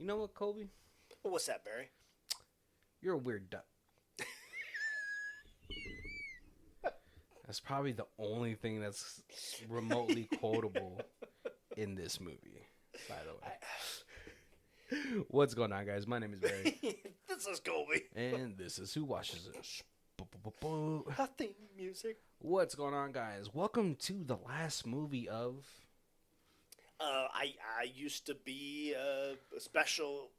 You know what, Kobe? Well, what's that, Barry? You're a weird duck. That's probably the only thing that's remotely quotable in this movie, by the way. What's going on, guys? My name is Barry. This is Colby. And this is Who Watches This. Nothing music. What's going on, guys? Welcome to the last movie of... I used to be a special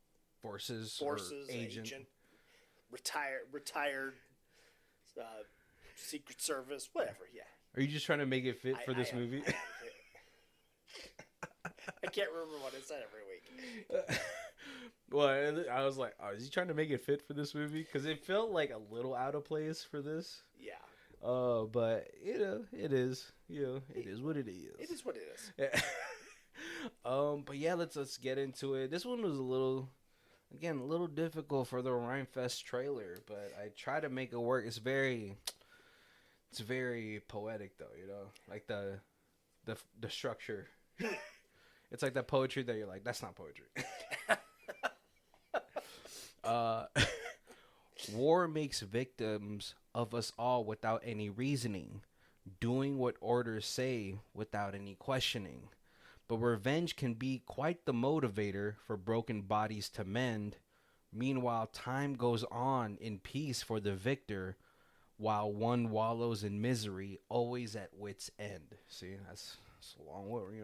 Forces agent. Retired Secret Service, whatever, yeah. Are you just trying to make it fit for this movie? I can't remember what I said every week. Well, I was like, is he trying to make it fit for this movie? Because it felt like a little out of place for this. Yeah. But, it is. It is what it is. It is what it is. But yeah, let's get into it. This one was a little difficult for the Rhymefest trailer, but I try to make it work. It's very poetic though, like the structure. It's like that poetry that you're like, that's not poetry. War makes victims of us all without any reasoning, doing what orders say without any questioning. But revenge can be quite the motivator for broken bodies to mend. Meanwhile, time goes on in peace for the victor, while one wallows in misery, always at wit's end. See, that's a long word,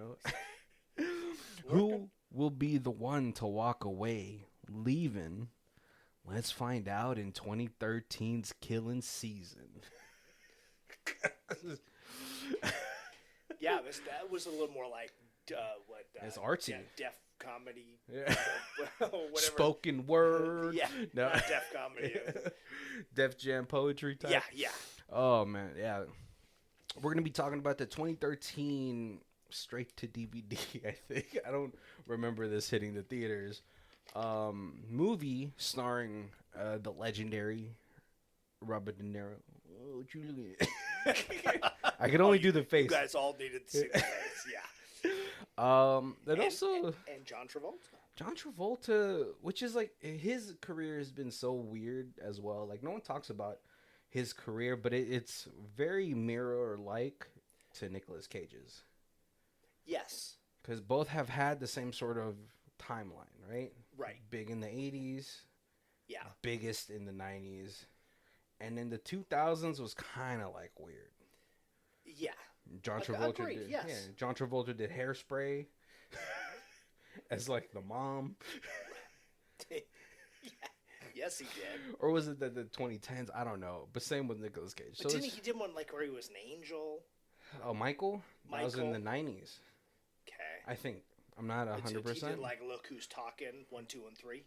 Who will be the one to walk away, leaving? Let's find out in 2013's killing season. Yeah, that was a little more like it's artsy. Deaf comedy. Yeah. Whatever. Spoken word. Yeah. No. Not deaf comedy. Def Jam poetry type. Yeah. Oh man, yeah. We're gonna be talking about the 2013 straight to DVD. I think I don't remember this hitting the theaters. Movie starring the legendary Robert De Niro. Oh, what you looking at? I could only do the face. You guys all needed to see the face. Yeah. And also John Travolta. John Travolta, which is like his career has been so weird as well. Like no one talks about his career, but it's very mirror-like to Nicolas Cage's. Yes, because both have had the same sort of timeline, right? Right. Big in the 80s. Yeah. Biggest in the 90s, and in the 2000s was kind of like weird. Yeah. John Travolta agreed, did. Yes. Yeah, John Travolta did Hairspray as like the mom. Yeah. Yes, he did. Or was it the 2010s? I don't know. But same with Nicolas Cage. But he did one like where he was an angel? Oh, Michael? That was in the 90s. Okay. I think. I'm not 100%. He did like Look Who's Talking 1, 2, and 3.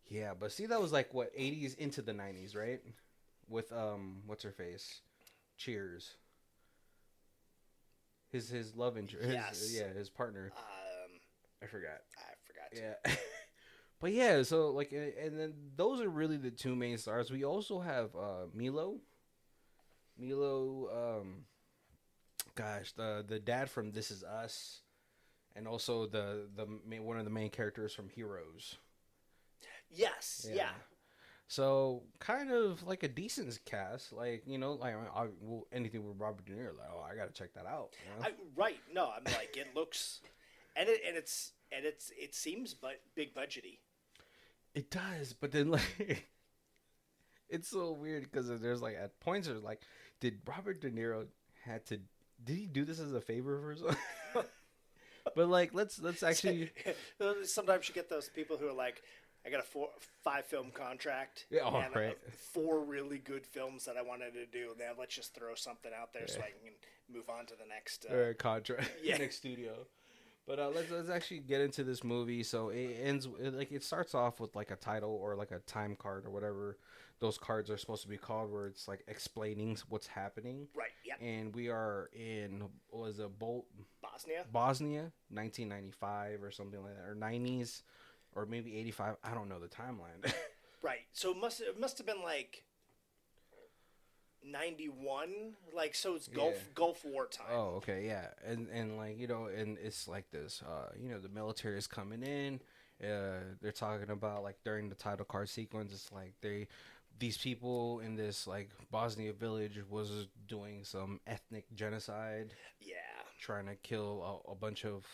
Yeah, but see, that was like what 80s into the 90s, right? With what's her face? Cheers. His love interest. Yes. His partner. I forgot. Yeah. But yeah, so like, and then those are really the two main stars. We also have Milo, the dad from This Is Us, and also the one of the main characters from Heroes. Yes, yeah. So kind of like a decent cast, like anything with Robert De Niro, like I gotta check that out. Right? No, I'm like it looks, and it seems big budgety. It does, but then like it's so weird because there's like at points there's like, did Robert De Niro did he do this as a favor for himself? But like let's actually. Sometimes you get those people who are like, I got a 5-film contract. Yeah, right. 4 really good films that I wanted to do. Then let's just throw something out there so I can move on to the next contract. Yeah, next studio. But let's actually get into this movie. So it starts off with like a title or like a time card or whatever those cards are supposed to be called, where it's like explaining what's happening. Right. Yeah. And we are in Bosnia, 1995 or something like that, or 90s. Or maybe 85. I don't know the timeline. Right. So it must have been like 91. Like, so it's Gulf War time. Oh, okay, yeah. And like, and it's like this, the military is coming in They're talking about like during the title card sequence, it's like these people in this like Bosnia village was doing some ethnic genocide. Yeah. Trying to kill a bunch of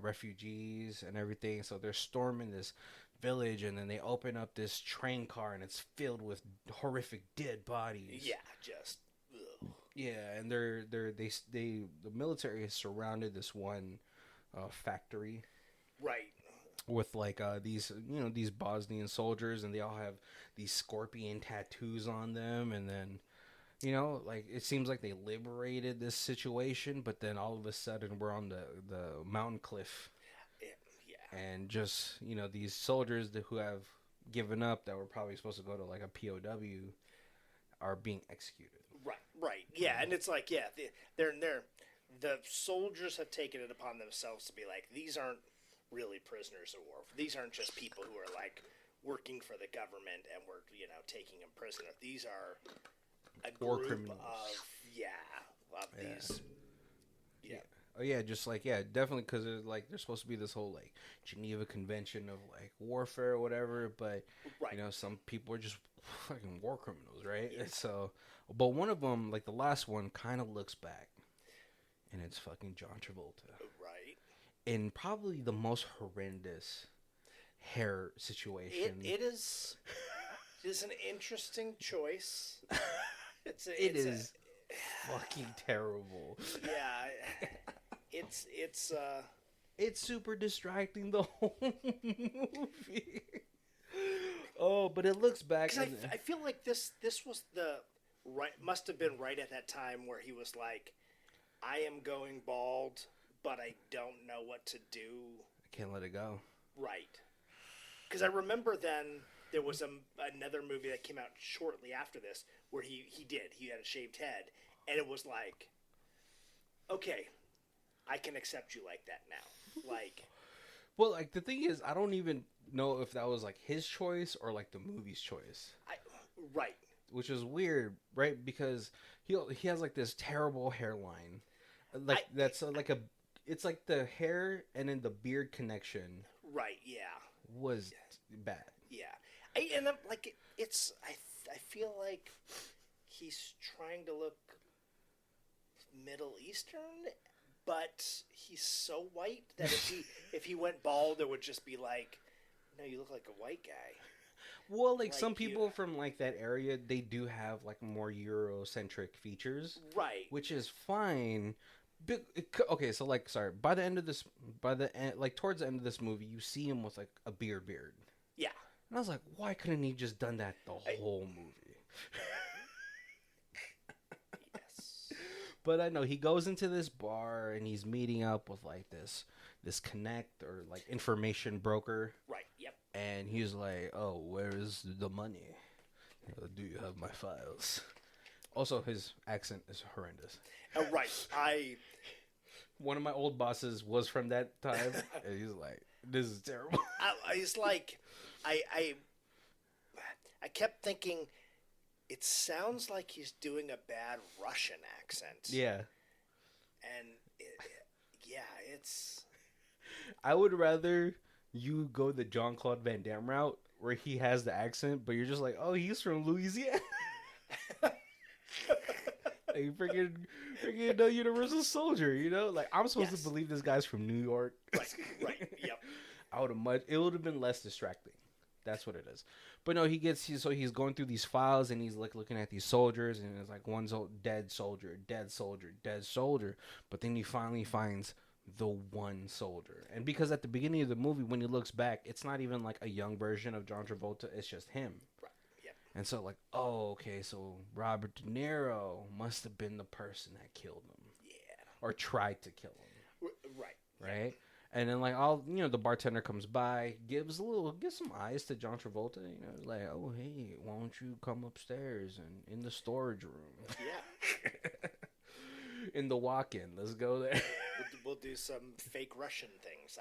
refugees and everything. So they're storming this village, and then they open up this train car, and it's filled with horrific dead bodies. Yeah, just. Ugh. Yeah, and the military has surrounded this one factory. Right. With like these Bosnian soldiers, and they all have these scorpion tattoos on them, and then like it seems like they liberated this situation, but then all of a sudden we're on the mountain cliff. Yeah. And just these soldiers who have given up, that were probably supposed to go to like a POW, are being executed. Right. Yeah, and it's like the soldiers have taken it upon themselves to be like, these aren't really prisoners of war. These aren't just people who are like working for the government and we're taking them prisoner. These are a War group criminals. of these. Yeah. Oh yeah, just like definitely, because there's supposed to be this whole like Geneva Convention of like warfare or whatever, but Right. Some people are just fucking war criminals, right? Yeah. So, but one of them, like the last one, kind of looks back, and it's fucking John Travolta, Right. in probably the most horrendous hair situation. It is an interesting choice. It is fucking terrible. Yeah, it's super distracting the whole movie. Oh, but it looks back. Because I feel like this was must have been right at that time where he was like, I am going bald, but I don't know what to do. I can't let it go. Right. Because I remember then there was another movie that came out shortly after this where he had a shaved head, and it was like, okay, I can accept you like that now. Like, well, like the thing is, I don't even know if that was like his choice or like the movie's choice. Right. Which is weird, right? Because he has like this terrible hairline, like it's like the hair and then the beard connection. Right. Yeah. Was bad. Yeah. And I'm like, I feel like he's trying to look Middle Eastern, but he's so white that if he went bald, it would just be like, no, you look like a white guy. Well, like some people from like that area, they do have like more Eurocentric features, right? Which is fine. But, okay, so like, sorry, towards the end of this movie, you see him with like a beard. Yeah. And I was like, why couldn't he just done that the whole movie? Yes. But I know he goes into this bar and he's meeting up with like this connect or like information broker. Right. Yep. And he's like, "Oh, where is the money? Do you have my files?" Also, his accent is horrendous. Right. One of my old bosses was from that time, and he's like, "This is terrible." He's like, I kept thinking, it sounds like he's doing a bad Russian accent. Yeah. And it's. I would rather you go the Jean-Claude Van Damme route where he has the accent, but you're just like, oh, he's from Louisiana. Like freaking no Universal Soldier, Like I'm supposed to believe this guy's from New York. Right. Yep. It would have been less distracting. That's what it is. But no, he's going through these files and he's like looking at these soldiers, and it's like one's dead soldier. But then he finally finds the one soldier. And because at the beginning of the movie, when he looks back, it's not even like a young version of John Travolta. It's just him. Right. Yeah. And so like, oh, okay, so Robert De Niro must have been the person that killed him. Yeah. Or tried to kill him. Right. Right? And then like the bartender comes by, gives some eyes to John Travolta, like, oh hey, why don't you come upstairs and in the storage room? Yeah. In the walk-in, let's go there. We'll do some fake Russian things.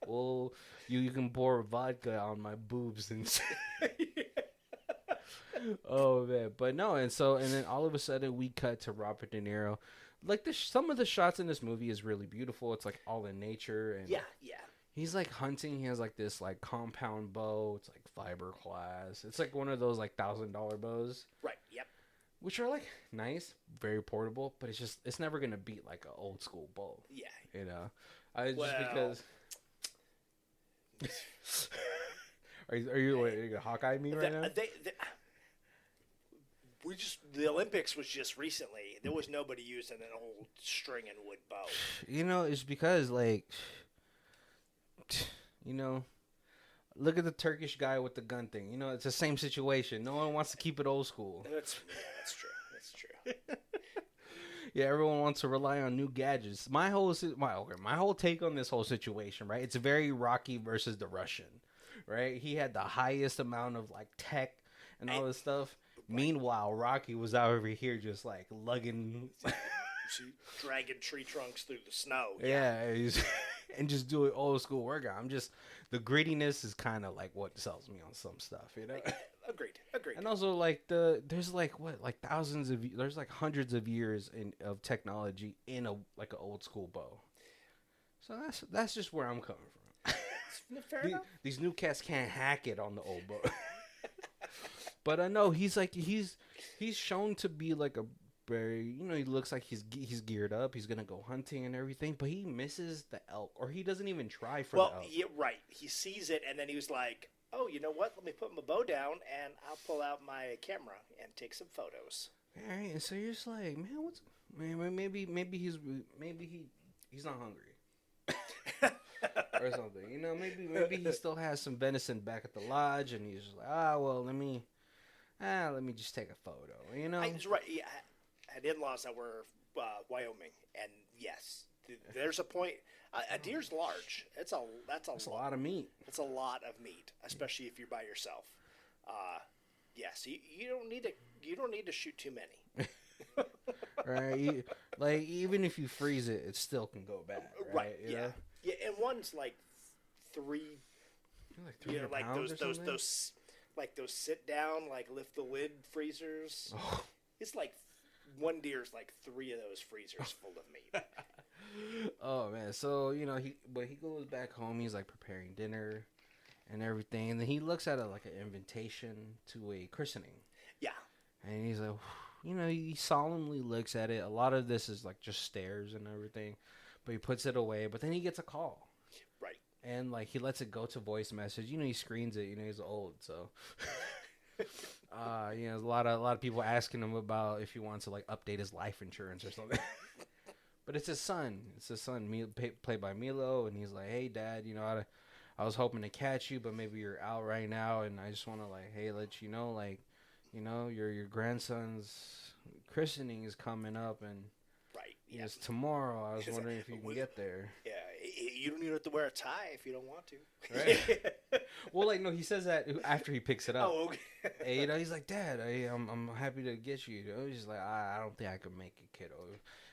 Well, you can pour vodka on my boobs and. Oh man, but no, and then all of a sudden we cut to Robert De Niro. Like some of the shots in this movie is really beautiful. It's like all in nature, and yeah. He's like hunting. He has like this like compound bow. It's like fiberglass. It's like one of those like $1,000 bows. Right. Yep. Which are like nice, very portable, but it's never gonna beat like an old school bow. Yeah. You know, just because. are you gonna Hawkeye me right now? The Olympics was just recently. There was nobody using an old string and wood bow. You know, it's because like, you know, look at the Turkish guy with the gun thing. You know, it's the same situation. No one wants to keep it old school. That's true. That's true. Yeah, everyone wants to rely on new gadgets. My whole take on this whole situation, right? It's very Rocky versus the Russian, right? He had the highest amount of like tech and all this stuff. Meanwhile, Rocky was out over here just like lugging, dragging tree trunks through the snow. Yeah, and just doing old school workout. The grittiness is kind of like what sells me on some stuff, you know. Agreed. And also like there's like there's like hundreds of years of technology in a like an old school bow. So that's just where I'm coming from. Fair enough. These new cats can't hack it on the old bow. But I know he's shown to be like a very, you know, he looks like he's geared up. He's gonna go hunting and everything, but he misses the elk, or he doesn't even try for the elk. Yeah, right. He sees it, and then he was like, "Oh, you know what? Let me put my bow down, and I'll pull out my camera and take some photos." All right, and so you're just like, maybe he's not hungry. Or something, you know, maybe he still has some venison back at the lodge, and he's just like, let me just take a photo, you know. Right, yeah. I had in-laws that were Wyoming, and yes, there's a point. A deer's large. That's a lot of meat. It's a lot of meat, especially if you're by yourself. Yes, you don't need to shoot too many. Right, like even if you freeze it, it still can go bad. Right. Yeah. Know? Yeah, and one's like 3. Like 300 pounds those like those sit down, like lift the lid freezers. Oh. It's like one deer's like 3 of those freezers full of meat. Oh man, so you know he goes back home. He's like preparing dinner and everything, and then he looks at it like an invitation to a christening. Yeah, and he's like, you know, he solemnly looks at it. A lot of this is like just stares and everything, but he puts it away. But then he gets a call. Right. And like he lets it go to voice message. You know, he screens it. You know, he's old, so. You know, a lot of people asking him about if he wants to like update his life insurance or something. But it's his son. Played by Milo, and he's like, "Hey, Dad, you know, I was hoping to catch you, but maybe you're out right now, and I just want to like, hey, let you know, like, you know, your grandson's christening is coming up, and right, yeah, it's tomorrow. I was wondering if you can get there." Yeah, you don't even have to wear a tie if you don't want to. Right. Well, like, no, he says that after he picks it up. Oh, okay. And, you know, he's like, "Dad, I'm happy to get you." You know, he's like, I don't think I could make it, kiddo.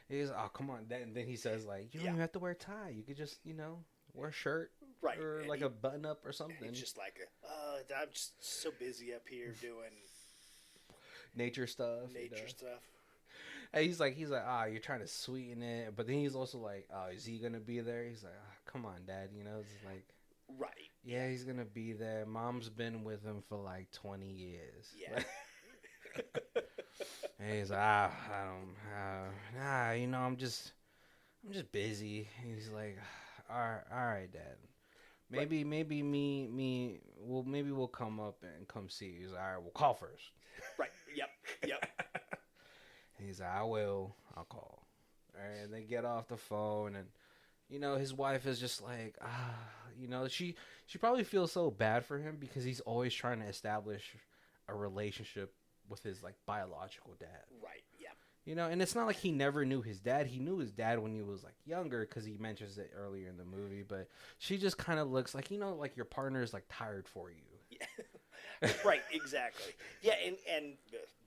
He's, "Oh, come on." Then he says, like, "You don't even have to wear a tie. You could just, you know, wear a shirt." Right. Or like a button up or something. It's just like, I'm just so busy up here doing nature stuff. And he's like, you're trying to sweeten it. But then he's also like, is he going to be there? He's like, come on, Dad. You know, it's like, right. Yeah, he's going to be there. Mom's been with him for like 20 years. Yeah. And he's like, you know, I'm just busy. He's like, all right, Dad. Maybe we'll come up and come see you. He's like, all right, we'll call first. Right. Yep. And he's like, I'll call. All right, and they get off the phone, and you know, his wife is just like, you know, she probably feels so bad for him because he's always trying to establish a relationship with his like biological dad. Right. Yeah. You know, and it's not like he never knew his dad. He knew his dad when he was like younger because he mentions it earlier in the movie. But she just kind of looks like, you know, like your partner is like tired for you. Yeah. Right. Exactly. Yeah. And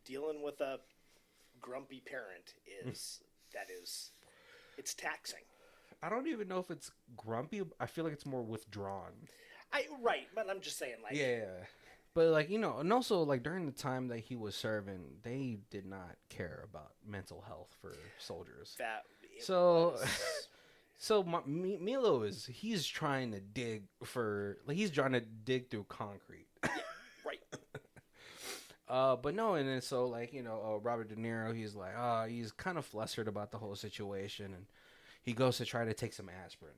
dealing with a grumpy parent is it's taxing. I don't even know if it's grumpy. I feel like it's more withdrawn. Right, but I'm just saying, like, yeah. But like, you know, and also like during the time that he was serving, they did not care about mental health for soldiers. So Milo he's trying to dig for he's trying to dig through concrete. Right. But no, and then so Robert De Niro, he's like, he's kind of flustered about the whole situation, and he goes to try to take some aspirin.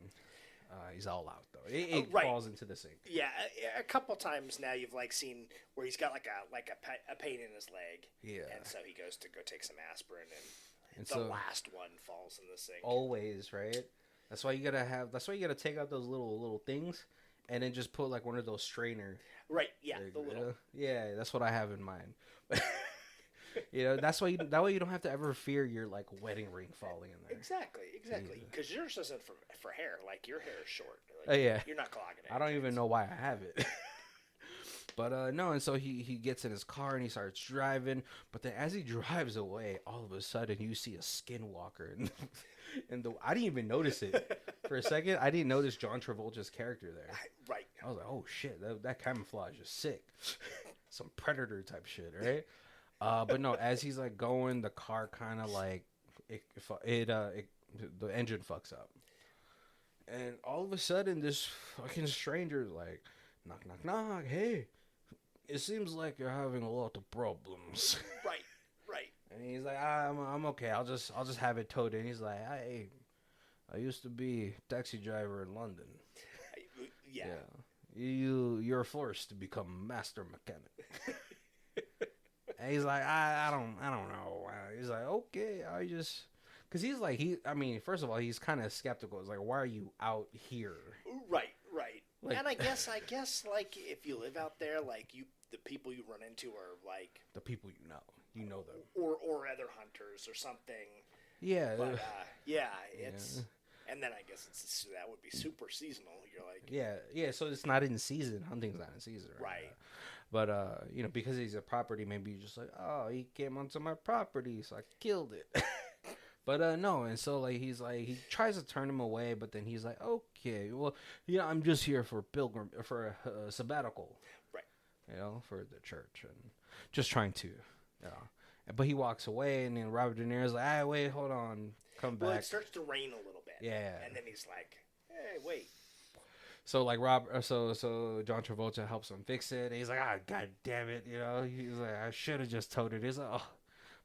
He's all out though. It Right. falls into the sink. Yeah, a couple times now you've seen where he's got a pain in his leg. Yeah. And so he goes to go take some aspirin, and the so last one falls in the sink. Always, right? That's why you gotta take out those little things, and then just put like one of those strainer. Right. Yeah. The little. Yeah, that's what I have in mind. That's why that way you don't have to ever fear your like wedding ring falling in there. Exactly. Because yours isn't for hair. Like your hair is short. Yeah. You're not clogging it. I don't even know why I have it. But no, and so he gets in his car and he starts driving. But then as he drives away, all of a sudden you see a skinwalker, and I didn't even notice it for a second. I didn't notice John Travolta's character there. Right. I was like, oh shit, that camouflage is sick. Some Predator type shit, right? But no, as he's like going, the car kind of like the engine fucks up, and all of a sudden this fucking stranger's like, knock knock knock, hey, it seems like you're having a lot of problems. Right. And he's like, I'm okay. I'll just have it towed in. He's like, hey, I used to be a taxi driver in London. Yeah. You're forced to become master mechanic. And he's like, I don't know. He's like, okay, because he's like, first of all, he's kind of skeptical. It's like, why are you out here? Right. Like, and I guess like if you live out there, like the people you run into are like the people you know them, or other hunters or something. Yeah. But it's. And then I guess that would be super seasonal. You're like, yeah. So it's not in season. Hunting's not in season, right? But because he's a property, maybe you're just like, oh, he came onto my property, so I killed it. But no, and so like he tries to turn him away, but then he's like, okay, well, I'm just here for a sabbatical, right? For the church, and just trying to, But he walks away, and then Robert De Niro's like, wait, hold on, come back. Well, it starts to rain a little bit. Yeah. And then he's like, hey, wait. So like so John Travolta helps him fix it. And he's like, god damn it, He's like, I should have just towed it. He's like, oh,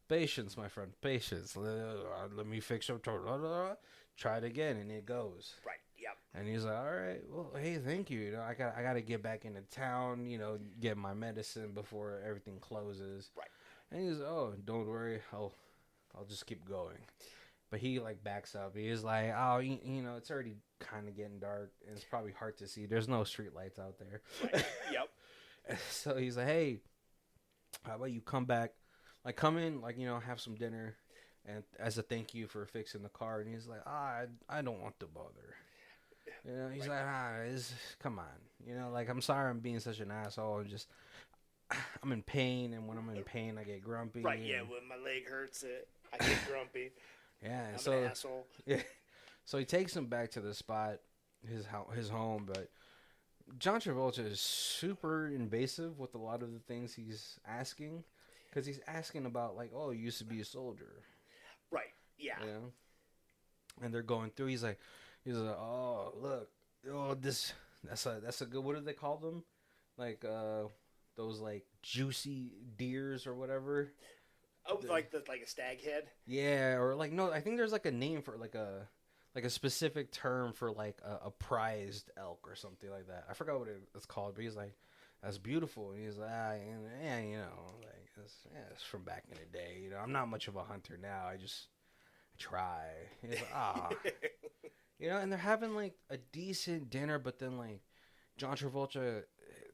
patience, my friend, patience. Let me fix your tow. Try it again, and it goes. Right. Yep. And he's like, all right, well, hey, thank you. I got to get back into town. Get my medicine before everything closes. Right. And he's like, oh, don't worry, I'll just keep going. But he like backs up. He's like, oh, it's already kind of getting dark, and it's probably hard to see. There's no street lights out there. Right. Yep. So he's like, hey, how about you come back, like come in, like have some dinner, and as a thank you for fixing the car. And he's like, I don't want to bother. He's like, come on, like I'm sorry I'm being such an asshole. I'm in pain, and when I'm in pain, I get grumpy. Right. Yeah. When my leg hurts, I get grumpy. Yeah, I'm an asshole. Yeah, so he takes him back to the spot, his home. But John Travolta is super invasive with a lot of the things he's asking, because he's asking about like, oh, you used to be a soldier, right? Yeah. And they're going through. He's like, oh, look, oh, that's a good. What do they call them? Like those like juicy deers or whatever. Oh, like a stag head? Yeah, or like no, I think there's like a name for like a specific term for like a prized elk or something like that. I forgot what it's called, but he's like, that's beautiful. And he's like, it's from back in the day. I'm not much of a hunter now. I try. And he's like, and they're having like a decent dinner, but then like John Travolta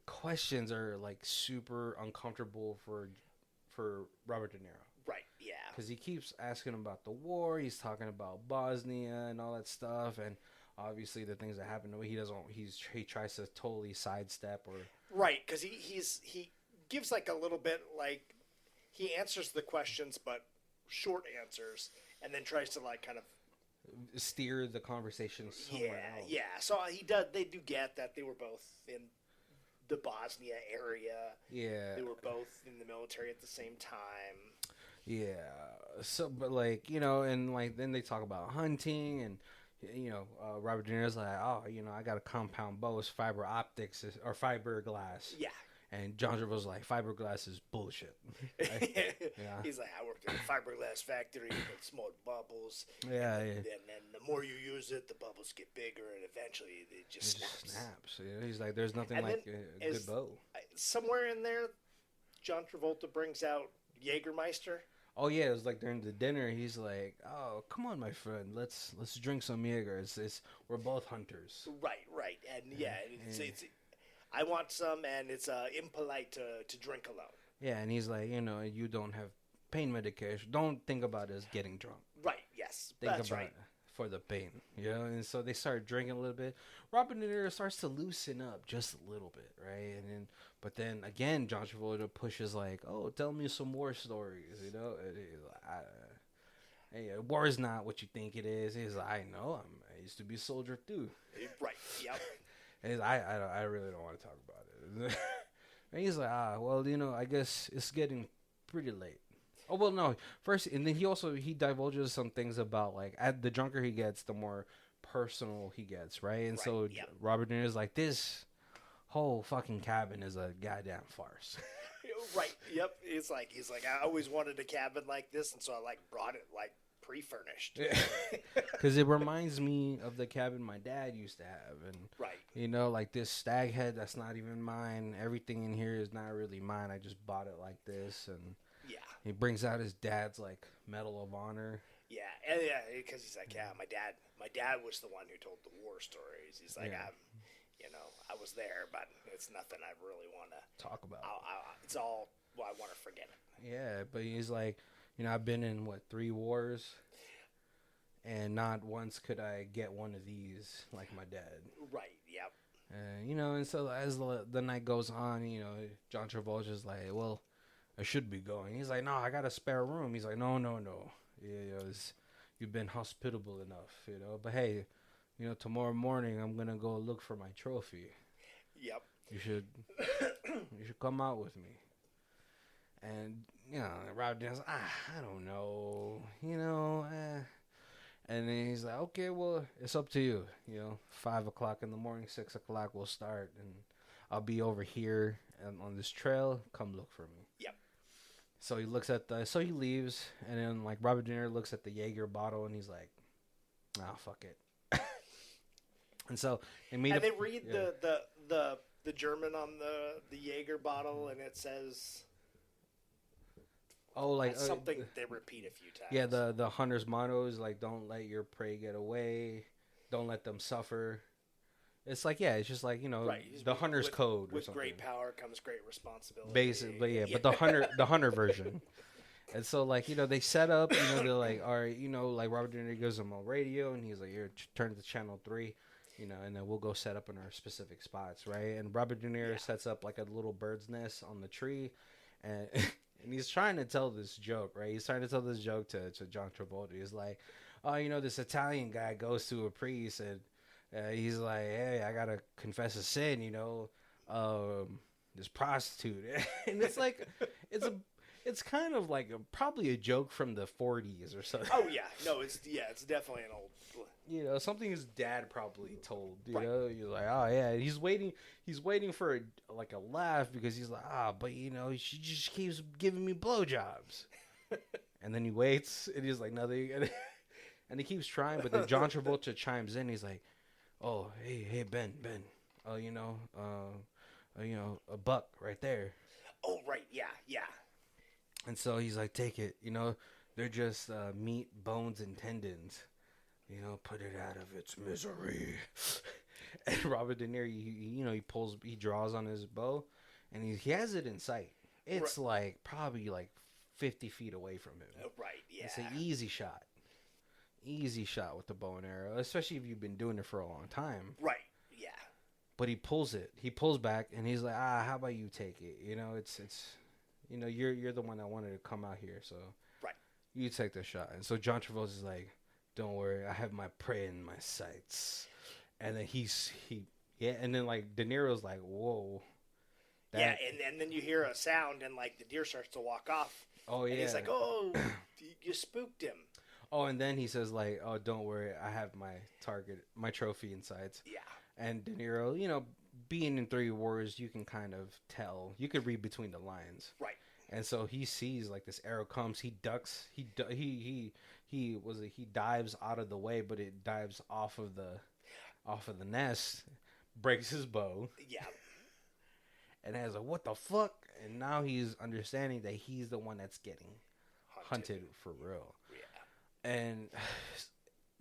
questions are like super uncomfortable for Robert De Niro. Right, yeah. Because he keeps asking about the war. He's talking about Bosnia and all that stuff. And obviously the things that happen to him, he tries to totally sidestep or... Right, because he gives like a little bit like... He answers the questions, but short answers. And then tries to like kind of... steer the conversation somewhere else. Yeah. So they do get that they were both in the Bosnia area. Yeah. They were both in the military at the same time. Yeah. So, but like, and like then they talk about hunting, and Robert De Niro's like, oh, I got a compound bow. It's fiber optics or fiberglass. Yeah. And John Travolta's like, fiberglass is bullshit. Yeah. He's like, I worked in a fiberglass factory with small bubbles. Yeah, and yeah. then the more you use it, the bubbles get bigger, and eventually it just snaps. He's like, there's nothing And like then a good bow. Somewhere in there, John Travolta brings out Jägermeister. Oh yeah, it was like during the dinner. He's like, "Oh, come on, my friend, let's drink some Jaeger. We're both hunters." Right, and it's I want some, and it's impolite to drink alone. Yeah, and he's like, you don't have pain medication. Don't think about it as getting drunk. Right. Yes. Think that's about right. it for the pain, And so they start drinking a little bit. Robert De Niro starts to loosen up just a little bit, right? But then again, John Travolta pushes like, "Oh, tell me some war stories," And he's like, "Hey, war is not what you think it is." He's like, "I know. I used to be a soldier too." Right. Yep. And I really don't want to talk about it. And he's like, well, I guess it's getting pretty late. Oh, well, no. First, and then he divulges some things about, like, the drunker he gets, the more personal he gets, right? And so Robert De Niro's like, this whole fucking cabin is a goddamn farce. Right. Yep. He's like, I always wanted a cabin like this, and so I, brought it, pre-furnished. Because it reminds me of the cabin my dad used to have. And, right. Like this stag head that's not even mine. Everything in here is not really mine. I just bought it like this. And he brings out his dad's, Medal of Honor. Yeah, because he's like, my dad was the one who told the war stories. He's like, I was there, but it's nothing I really want to talk about. It's all, I want to forget it. Yeah, but he's like, I've been in, 3 wars, and not once could I get one of these like my dad. Right, yep. And so as the night goes on, John Travolta's like, well, I should be going. He's like, no, I got a spare room. He's like, no. Yeah, you've been hospitable enough, But hey, tomorrow morning I'm going to go look for my trophy. Yep. You should come out with me. And, Rob Dennis, I don't know, And then he's like, okay, well, it's up to you. 5 o'clock in the morning, 6 o'clock, we'll start. And I'll be over here on this trail. Come look for me. Yep. So he he leaves. And then, Robert De Niro looks at the Jaeger bottle and he's like, fuck it. And so they meet they read the German on the Jaeger bottle, and it says... Oh, something they repeat a few times. Yeah, the hunter's motto is don't let your prey get away, don't let them suffer. It's it's just the hunter's code. With something. Great power comes great responsibility. Basically, yeah. But the hunter version. And so they set up. They're like, all right, Robert De Niro gives them a radio, and he's like, here, turn to channel 3. And then we'll go set up in our specific spots, right? And Robert De Niro sets up a little bird's nest on the tree, and. And he's trying to tell this joke, right? He's trying to tell this joke to John Travolta. He's like, oh, this Italian guy goes to a priest and he's like, hey, I got to confess a sin, this prostitute. And it's it's kind of probably a joke from the 40s or something. Oh, yeah. No, it's definitely an old... Something his dad probably told, right. You're like, oh, yeah. He's waiting for a laugh because he's like, but, she just keeps giving me blowjobs. And then he waits, and he's like, nothing. And he keeps trying, but then John Travolta chimes in. He's like, oh, hey, Ben. Oh, a buck right there. Oh, right, yeah. And so he's like, take it, they're just meat, bones, and tendons. Put it out of its misery. And Robert De Niro, he draws on his bow, and he has it in sight. It's probably 50 feet away from him. Right, yeah. It's an easy shot. Easy shot with the bow and arrow, especially if you've been doing it for a long time. Right, yeah. But he pulls it. He pulls back, and he's like, how about you take it? It's you're the one that wanted to come out here, so right. You take the shot. And so John Travolta's like, don't worry, I have my prey in my sights. And then and then De Niro's like, whoa. Yeah, and then you hear a sound and the deer starts to walk off. Oh yeah. And he's like, oh, you spooked him. Oh, and then he says like, "Oh, don't worry, I have my trophy inside." Yeah. And De Niro, you know, being in Three Wars, you can kind of tell, you could read between the lines. Right. And so he sees like this arrow comes, he ducks, he dives out of the way, but it dives off of the nest, breaks his bow, Yeah. and has a what the fuck? And now he's understanding that he's the one that's getting hunted for real. Yeah. And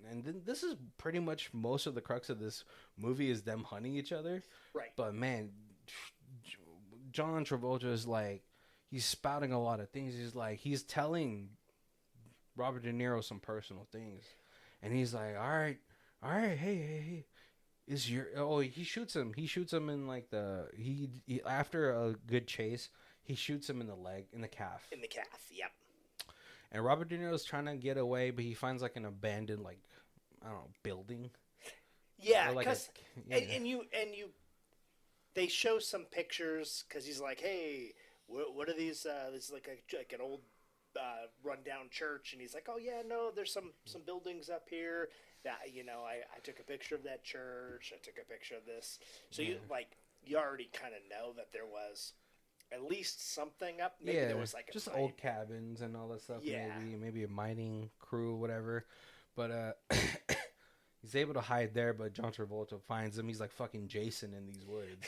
then this is pretty much most of the crux of this movie is them hunting each other. Right. But man, John Travolta is like, he's spouting a lot of things. He's telling Robert De Niro some personal things, and he's like, all right, hey, is your he shoots him in like he after a good chase, he shoots him in the leg, in the calf. Yep. And Robert De Niro's trying to get away, but he finds like an abandoned, like, I don't know, building. Yeah, Like because and you they show some pictures because he's like, hey, what are these? This is like an old rundown church, and he's like, oh yeah, no, there's some buildings up here that I took a picture of that church. I took a picture of this, so you already kind of know that there was at least something up. Maybe there was like just old cabins and all that stuff. Yeah. Maybe a mining crew, whatever. But he's able to hide there. But John Travolta finds him. He's like fucking Jason in these woods.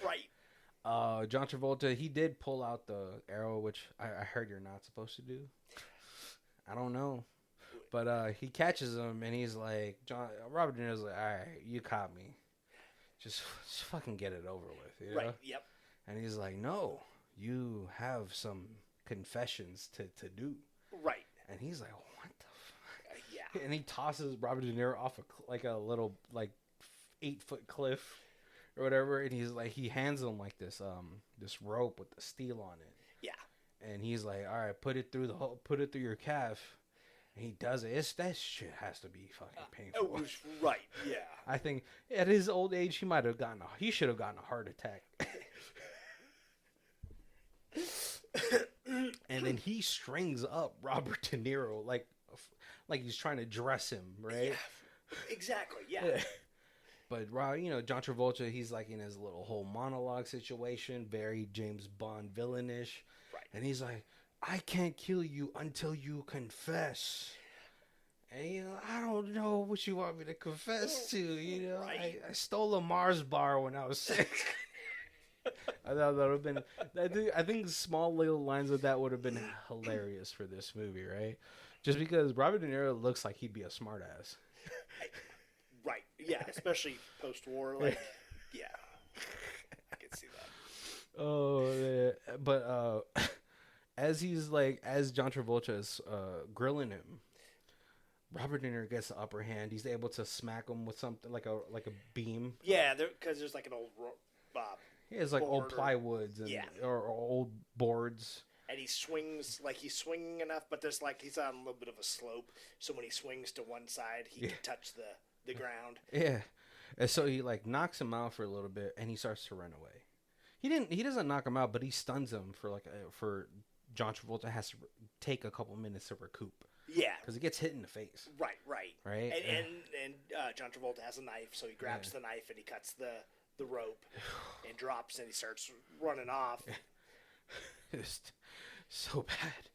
Right. John Travolta, he did pull out the arrow, which I heard you're not supposed to do. I don't know. But he catches him, and he's like, Robert De Niro's like, all right, you caught me. Just fucking get it over with, you know? Right, yep. And he's like, no, you have some confessions to do. Right. And he's like, what the fuck? Yeah. And he tosses Robert De Niro off a little 8-foot cliff or whatever, and he's like, he hands him like this rope with the steel on it. Yeah. And he's like, all right, put it through your calf. And he does it. That shit has to be fucking painful. Right, yeah. I think at his old age, he should have gotten a heart attack. And then he strings up Robert De Niro like he's trying to dress him, right? Yeah, exactly, yeah. But John Travolta, he's like in his little whole monologue situation, very James Bond villainish. Right. And he's like, I can't kill you until you confess. And, I don't know what you want me to confess to, Right. I stole a Mars bar when I was 6. I thought that would have been, I think small little lines of that would have been hilarious for this movie, right? Just because Robert De Niro looks like he'd be a smartass. Right, yeah, especially post-war, yeah. I can see that. Oh, yeah. But, as John Travolta is grilling him, Robert De Niro gets the upper hand. He's able to smack him with something like a beam. Yeah, because there's like an old He has like old board plywoods or old boards. And he's swinging enough, but there's he's on a little bit of a slope. So when he swings to one side, he can touch the ground. Yeah, and so he knocks him out for a little bit, and he starts to run away. He doesn't knock him out, but he stuns him for John Travolta has to take a couple minutes to recoup. Yeah, because he gets hit in the face. Right. And John Travolta has a knife, so he grabs the knife and he cuts the rope and drops, and he starts running off. It's so bad.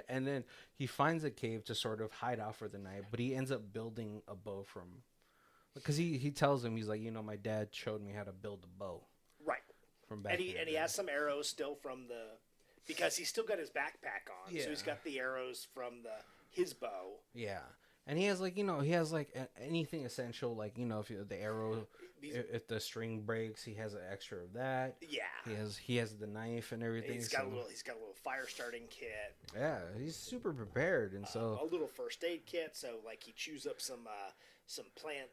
And then he finds a cave to sort of hide out for the night, but he ends up building a bow because he tells him, he's like, my dad showed me how to build a bow. Right. From back and he has some arrows still from because he's still got his backpack on, so he's got the arrows from his bow. Yeah. And he has anything essential, if the arrow, if the string breaks, he has an extra of that. Yeah. He has the knife and everything. He's got a little fire starting kit. Yeah, he's super prepared, and so a little first aid kit. So he chews up some plant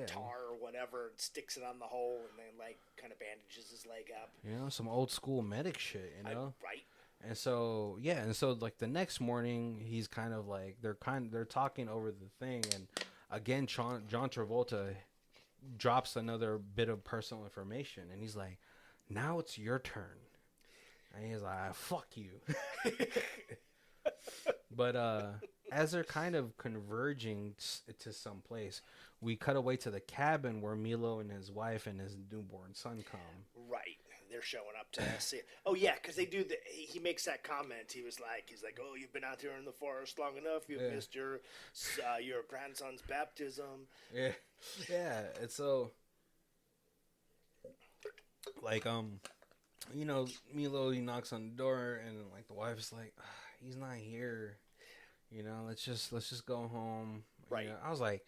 tar or whatever, and sticks it on the hole, and then kind of bandages his leg up. Some old school medic shit. Right. And so the next morning, he's kind of they're talking over the thing, and again John Travolta drops another bit of personal information, and he's like, now it's your turn. And he's like, fuck you. But as they're kind of converging to some place, we cut away to the cabin where Milo and his wife and his newborn son come. Right. They're showing up to see it. Oh, yeah, because they do. He makes that comment. He's like, oh, you've been out here in the forest long enough. You've missed your grandson's baptism. Yeah. Yeah. And so, like, you know, Milo, he knocks on the door, and like the wife is like, he's not here. You know, let's just go home. Right. You know, I was like,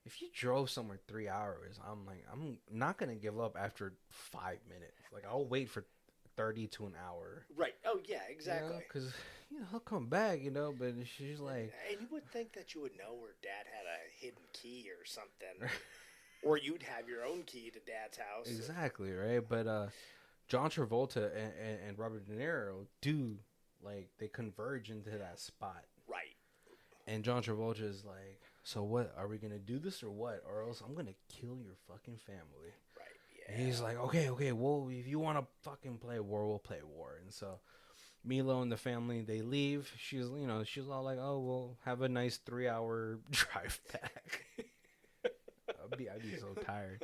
if you drove somewhere 3 hours, I'm like, I'm not gonna give up after 5 minutes. Like, I'll wait for 30 to an hour. Right. Oh yeah, exactly. Because he'll come back. You know, but she's like, and you would think that you would know where Dad had a hidden key or something, or you'd have your own key to Dad's house. Exactly right. But John Travolta and Robert De Niro they converge into that spot. Right. And John Travolta is like, so what? Are we going to do this or what? Or else I'm going to kill your fucking family. Right, yeah. And he's like, okay, well, if you want to fucking play war, we'll play war. And so Milo and the family, they leave. She's all like, oh, we'll have a nice 3-hour drive back. I'd be so tired.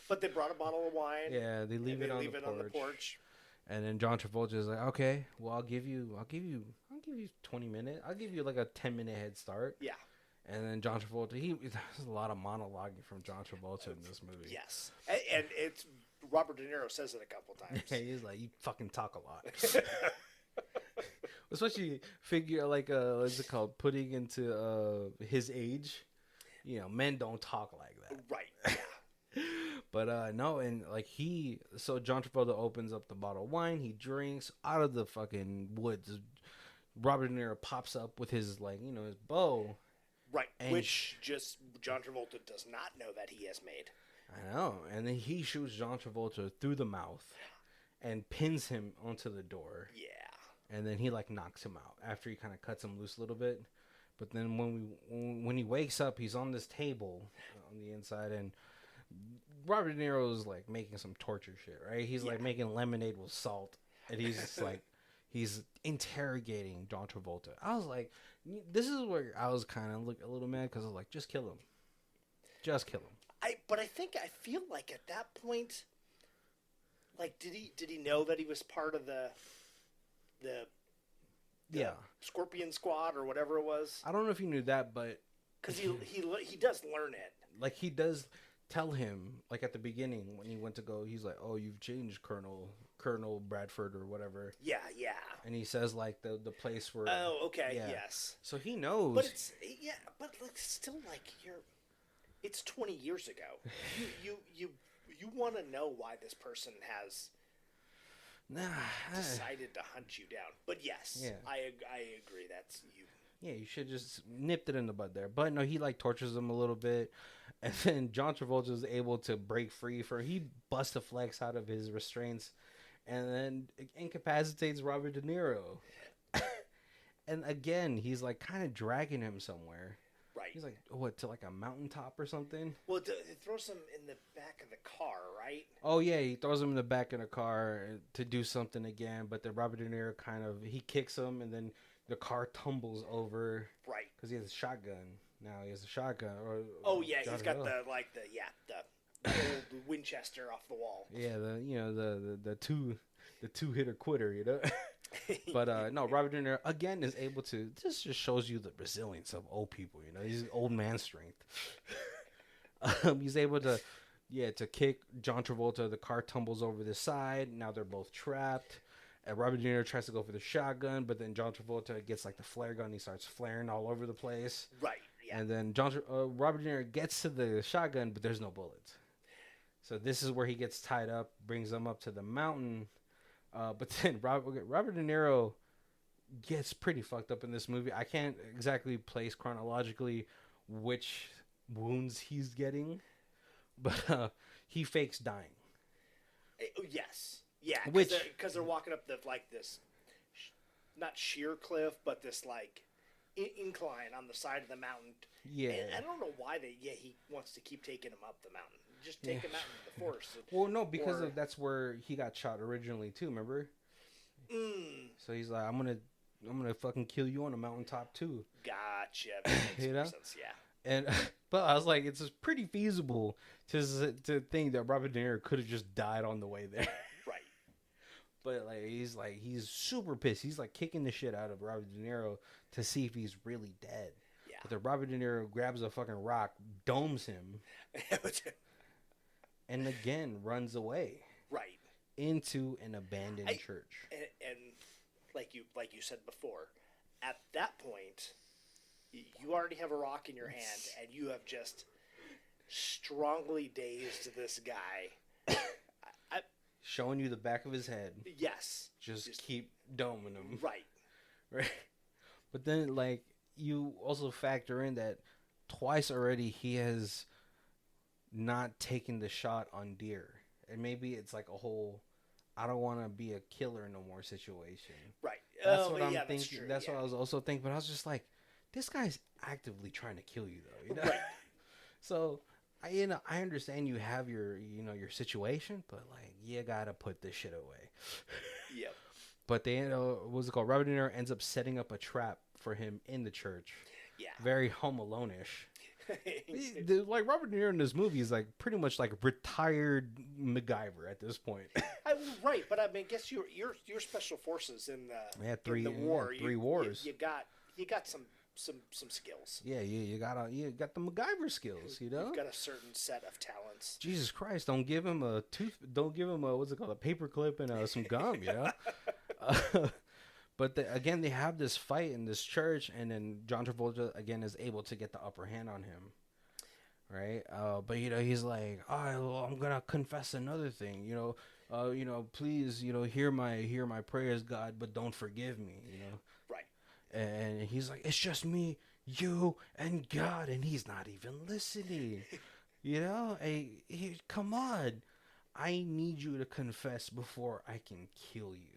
But they brought a bottle of wine. Yeah, they leave it on the porch. And then John Travolta is like, okay, well, I'll give you 20 minutes. I'll give you like a 10-minute head start. Yeah. And then John Travolta, there's a lot of monologuing from John Travolta in this movie. Yes. And it's Robert De Niro says it a couple times. Yeah, he's like, you fucking talk a lot. Especially figure like what's it called? Putting into his age. You know, men don't talk like that. Right. Yeah. But no, and like so John Travolta opens up the bottle of wine, he drinks out of the fucking woods. Robert De Niro pops up with his his bow. Right, which just John Travolta does not know that he has made. I know, and then he shoots John Travolta through the mouth and pins him onto the door. Yeah. And then he knocks him out after he kind of cuts him loose a little bit. But then when he wakes up, he's on this table on the inside, and Robert De Niro is making some torture shit, right? He's making lemonade with salt, and he's just he's interrogating John Travolta. I was like, this is where I was kind of a little mad because I was like, just kill him, just kill him. But I feel like at that point, did he know that he was part of the Scorpion Squad or whatever it was? I don't know if you knew that, but because he does learn it. He does tell him at the beginning when he went to go, he's like, oh, you've changed, Colonel Bradford or whatever. Yeah. And he says the place where. Oh, okay, yes. So he knows. But still it's 20 years ago. You want to know why this person has decided to hunt you down. But yes, yeah. I agree. That's you. Yeah, you should just nipped it in the bud there. But no, he tortures him a little bit. And then John Travolta is able to break free he busts a flex out of his restraints and then incapacitates Robert De Niro. And again, he's kind of dragging him somewhere. Right. He's to a mountaintop or something? Well, it throws him in the back of the car, right? Oh, yeah, he throws him in the back of the car to do something again, but then Robert De Niro he kicks him, and then the car tumbles over. Right. Because he has a shotgun. Now he has a shotgun. He's got the old Winchester off the wall. Yeah, the two hitter quitter, you know. But no, Robert De Niro again is able to. This just shows you the resilience of old people. You know, he's old man strength. He's able to kick John Travolta. The car tumbles over the side. Now they're both trapped. And Robert De Niro tries to go for the shotgun, but then John Travolta gets the flare gun. He starts flaring all over the place. Right. Yeah. And then Robert De Niro gets to the shotgun, but there's no bullets. So this is where he gets tied up, brings them up to the mountain. But then Robert De Niro gets pretty fucked up in this movie. I can't exactly place chronologically which wounds he's getting, but he fakes dying. Yes. Yeah, because they're walking up this, not sheer cliff, but this incline on the side of the mountain. Yeah, and I don't know why he wants to keep taking him up the mountain. Just take him out into the forest. Well, no, because that's where he got shot originally too. Remember? So he's like, I'm gonna fucking kill you on a mountaintop too. Gotcha. That makes more sense. Yeah. And but I was like, it's pretty feasible to think that Robert De Niro could have just died on the way there. Right. But he's super pissed. He's like kicking the shit out of Robert De Niro to see if he's really dead. Yeah. But then Robert De Niro grabs a fucking rock, domes him, and again runs away. Right. Into an abandoned church. And like you said before, at that point, you already have a rock in your hand, and you have just strongly dazed this guy. Showing you the back of his head. Yes. Just keep doming him. Right. Right. But then, like, you also factor in that twice already he has not taken the shot on deer. And maybe it's like a whole, I don't want to be a killer no more situation. Right. That's what I'm thinking. That's true. That's what I was also thinking. But I was just like, this guy's actively trying to kill you, though. You know? Right. So, I understand you have your situation, but like, you gotta put this shit away. Yep. But they, what's it called? Robert De Niro ends up setting up a trap for him in the church. Yeah. Very Home Alone-ish. Like Robert De Niro in this movie is like pretty much like retired MacGyver at this point. Right, but I mean, I guess your special forces in the three wars. You got some skills. Yeah, you got the MacGyver skills. You know, you've got a certain set of talents. Jesus Christ! Don't give him a Don't give him a what's it called? A paper clip and some gum. You know. But again, they have this fight in this church, and then John Travolta again is able to get the upper hand on him, right? But he's like, well, I'm gonna confess another thing, please, hear my prayers, God, but don't forgive me, Right. And he's like, it's just me, you, and God, and he's not even listening, come on, I need you to confess before I can kill you.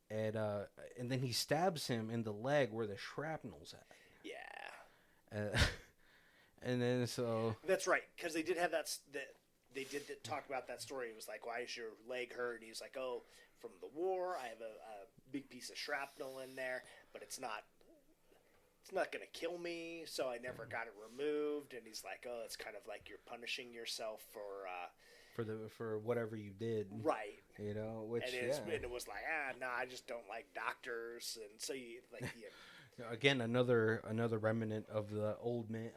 And then he stabs him in the leg where the shrapnel's at. Yeah. And then so that's right, because they did have they did talk about that story. It was like, why is your leg hurt? And he's like, oh, from the war, I have a big piece of shrapnel in there, but it's not gonna kill me, so I never got it removed. And he's like, oh, it's kind of like you're punishing yourself for whatever you did, right? Which and it was like, no, I just don't like doctors, and so you like again another remnant of the old man,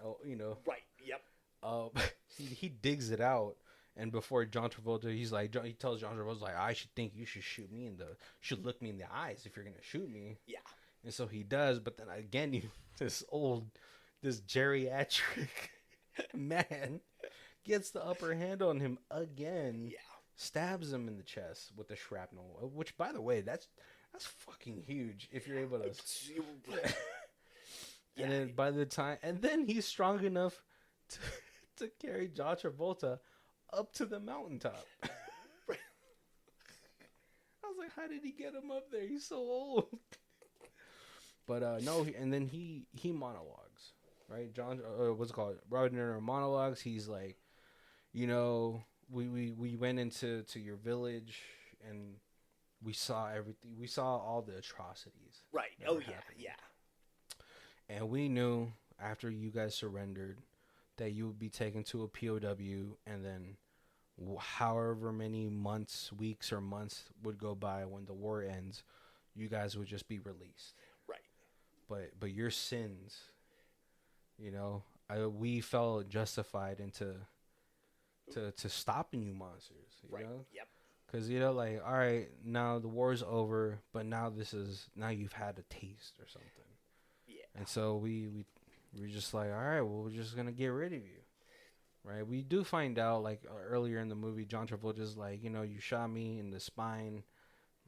right? Yep. He digs it out, and before John Travolta, he tells John Travolta like, I think you should should look me in the eyes if you're gonna shoot me. Yeah. And so he does, but then again, this geriatric man gets the upper hand on him again. Yeah. Stabs him in the chest with the shrapnel, which, by the way, that's fucking huge if you're able to. And then and then he's strong enough to carry John Travolta up to the mountaintop. I was like, how did he get him up there? He's so old. But no, and then he monologues, right? What's it called? Robert De Niro monologues. He's like, we went into your village and we saw everything. We saw all the atrocities. Right. Oh yeah. And we knew after you guys surrendered that you would be taken to a POW, and then however many weeks or months would go by when the war ends, you guys would just be released. Right. But your sins, we felt justified into to stopping you monsters, you know? Yep. Because, all right, now the war's over, but now you've had a taste or something. Yeah. And so we're just like, all right, well, we're just going to get rid of you, right? We do find out, like, earlier in the movie, John Travolta's like, you shot me in the spine,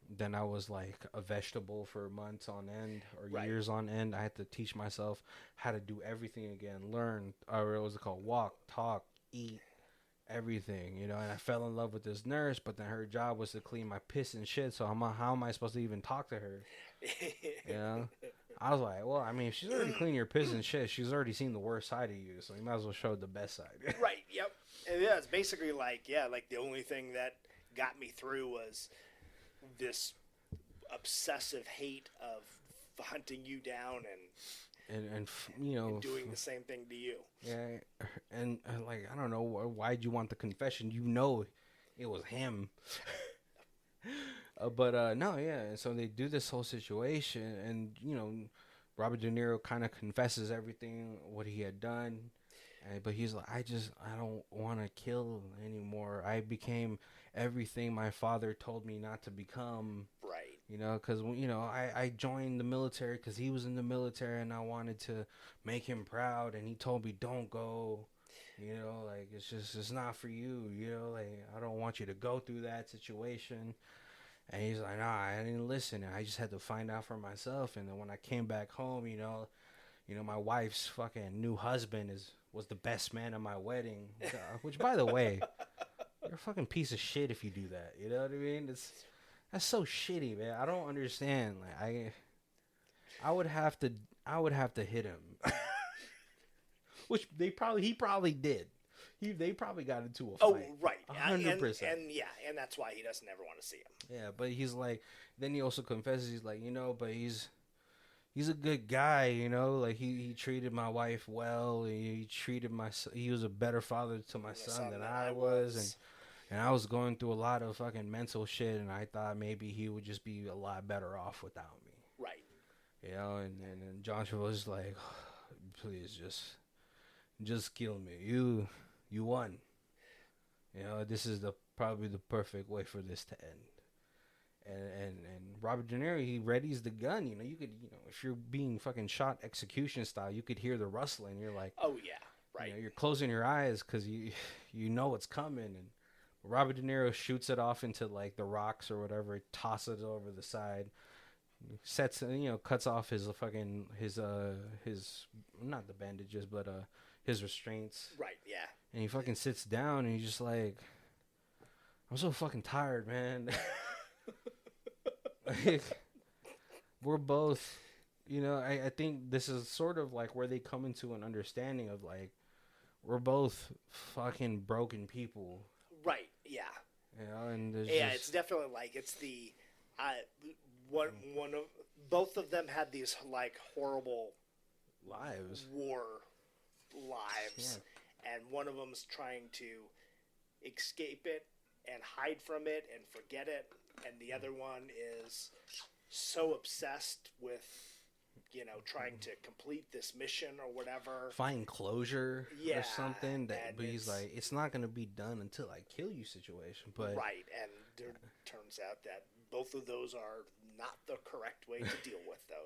then I was like a vegetable for months on end or years on end. I had to teach myself how to do everything again, learn, or what was it called? Walk, talk, eat. Everything, and I fell in love with this nurse, but then her job was to clean my piss and shit, so how am I supposed to even talk to her? I was like, well, I mean, if she's already cleaned your piss and shit, she's already seen the worst side of you, so you might as well show the best side. Right, yep. And yeah, it's basically like the only thing that got me through was this obsessive hate of hunting you down and doing the same thing to you. Yeah, and like I don't know why'd you want the confession? You know, it was him. But no, yeah. And so they do this whole situation, and Robert De Niro kind of confesses everything what he had done, but he's like, I don't want to kill anymore. I became everything my father told me not to become. Right. Because I joined the military because he was in the military, and I wanted to make him proud, and he told me don't go. Like it's not for you. Like I don't want you to go through that situation. And he's like, nah, I didn't listen. I just had to find out for myself. And then when I came back home, my wife's fucking new husband was the best man at my wedding. Which, by the way, you're a fucking piece of shit if you do that. You know what I mean? That's so shitty, man. I don't understand. Like I would have to hit him. Which he probably did. They probably got into a fight. Oh, right. 100%. And that's why he doesn't ever want to see him. Yeah, but he's like, then he also confesses, he's like, but he's a good guy, like he treated my wife well. He treated he was a better father to my son than I was. And I was going through a lot of fucking mental shit, and I thought maybe he would just be a lot better off without me. Right. And John Travolta's like, please just kill me. You won. This is probably the perfect way for this to end. And Robert De Niro, he readies the gun. You could, if you're being fucking shot execution style, you could hear the rustling. You're like, oh yeah, right. You're closing your eyes because you know it's coming. And Robert De Niro shoots it off into like the rocks or whatever, tosses it over the side, cuts off his fucking his not the bandages, but his restraints. Right. Yeah. And he fucking sits down and he's just like, I'm so fucking tired, man. Like, we're both, I think this is sort of like where they come into an understanding of like, we're both fucking broken people. Right. Yeah. And it's definitely like, it's the, one of, both of them had these like horrible war lives. Yeah. And one of them's trying to escape it and hide from it and forget it. And the other one is so obsessed with, trying to complete this mission or whatever. Find closure or something. But he's like, it's not going to be done until I kill you situation. But right. And it turns out that both of those are not the correct way to deal with, though.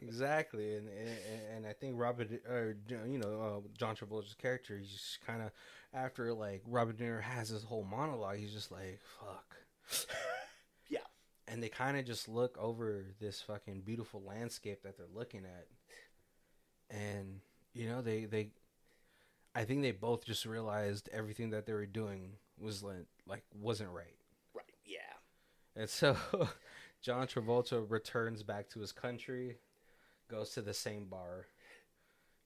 Exactly, and I think John Travolta's character, he's just kind of, after like Robert De Niro has his whole monologue, he's just like, fuck. Yeah. And they kind of just look over this fucking beautiful landscape that they're looking at, and I think they both just realized everything that they were doing was wasn't right. Right. Yeah. And so John Travolta returns back to his country, goes to the same bar,